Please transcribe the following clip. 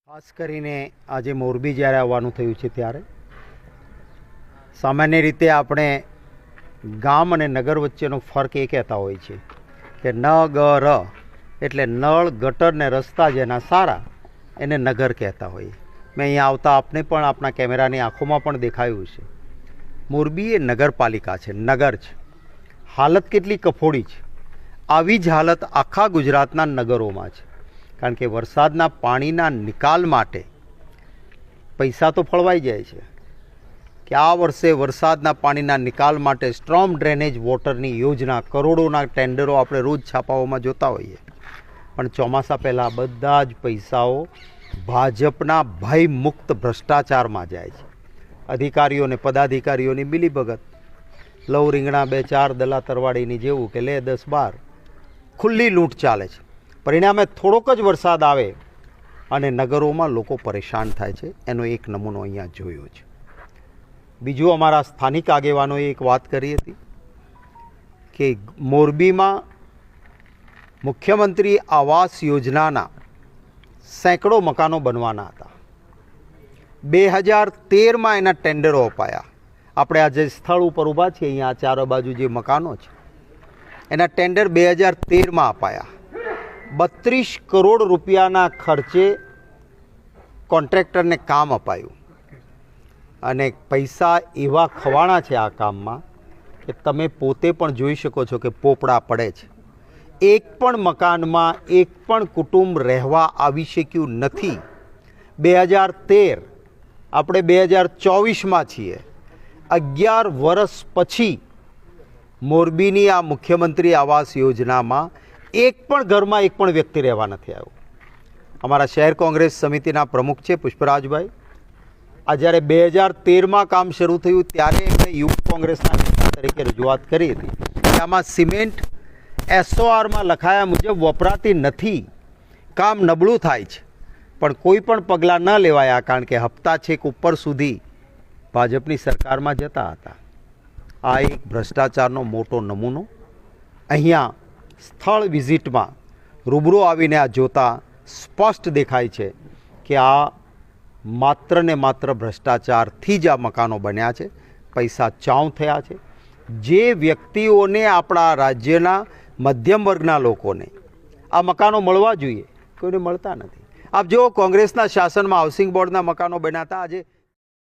ખાસ કરીને આજે મોરબી જ્યારે આવવાનું થયું છે ત્યારે સામાન્ય રીતે આપણે ગામ અને નગર વચ્ચેનો ફરક એ કહેતા હોય છે કે નગર એટલે નળ ગટર ને રસ્તા જેના સારા એને નગર કહેતા હોઈએ. મેં અહીંયા આવતા આપને પણ આપણા કેમેરાની આંખોમાં પણ દેખાયું છે. મોરબી એ નગરપાલિકા છે, નગર છે. હાલત કેટલી કફોડી છે. આવી જ હાલત આખા ગુજરાતના નગરોમાં છે. કારણ કે વરસાદના પાણીના નિકાલ માટે પૈસા તો ફળવાઈ જાય છે કે આ વર્ષે વરસાદના પાણીના નિકાલ માટે સ્ટ્રોમ ડ્રેનેજ વોટરની યોજના, કરોડોના ટેન્ડરો આપણે રોજ છાપાઓમાં જોતા હોઈએ, પણ ચોમાસા પહેલાં બધા જ પૈસાઓ ભાજપના ભયમુક્ત ભ્રષ્ટાચારમાં જાય છે. અધિકારીઓને પદાધિકારીઓની મિલીભગત, લવ રીંગણા 2-4 દલા તરવાડીની જેવું કે લે 10-12 ખુલ્લી લૂંટ ચાલે છે. પરિણામે થોડોક જ વરસાદ આવે અને નગરોમાં લોકો પરેશાન થાય છે. એનો એક નમૂનો અહીંયા જોયો છે. બીજું, અમારા સ્થાનિક આગેવાનોએ એક વાત કરી હતી કે મોરબીમાં મુખ્યમંત્રી આવાસ યોજનાના સેંકડો મકાનો બનવાના હતા. 2013માં એના ટેન્ડરો અપાયા. આપણે આજે સ્થળ ઉપર ઊભા છીએ, અહીંયા ચારે બાજુ જે મકાનો છે એના ટેન્ડર 2013માં અપાયા. 32 કરોડ રૂપિયાના ખર્ચે કોન્ટ્રાક્ટરને કામ અપાયું અને પૈસા એવા ખવાણા છે આ કામમાં કે તમે પોતે પણ જોઈ શકો છો કે પોપડા પડે છે. એક પણ મકાનમાં એક પણ કુટુંબ રહેવા આવી શક્યું નથી. 2013, આપણે 2024માં છીએ. 11 વર્ષ પછી મોરબીની આ મુખ્યમંત્રી આવાસ યોજનામાં એક પણ ઘરમાં એક પણ વ્યક્તિ રહેવા નથી આવ્યો. અમારા શહેર કોંગ્રેસ સમિતિના પ્રમુખ છે પુષ્પરાજભાઈ. આ જ્યારે 2013માં કામ શરૂ થયું ત્યારે એમણે યુથ કોંગ્રેસના નેતા તરીકે રજૂઆત કરી હતી કે આમાં સિમેન્ટ SORમાં લખાયા મુજબ વપરાતી નથી, કામ નબળું થાય છે. પણ કોઈ પણ પગલાં ન લેવાયા કારણ કે હપ્તા છેક ઉપર સુધી ભાજપની સરકારમાં જતા હતા. આ એક ભ્રષ્ટાચારનો મોટો નમૂનો અહીંયા સ્થળ વિઝિટમાં રૂબરૂ આવીને આ જોતા સ્પષ્ટ દેખાય છે કે આ માત્ર ને માત્ર ભ્રષ્ટાચારથી જ આ મકાનો બન્યા છે. પૈસા ચાઉં થયા છે. જે વ્યક્તિઓને, આપણા રાજ્યના મધ્યમ વર્ગના લોકોને આ મકાનો મળવા જોઈએ, કોઈને મળતા નથી. આપ જો કોંગ્રેસના શાસનમાં હાઉસિંગ બોર્ડના મકાનો બન્યા હતા. આજે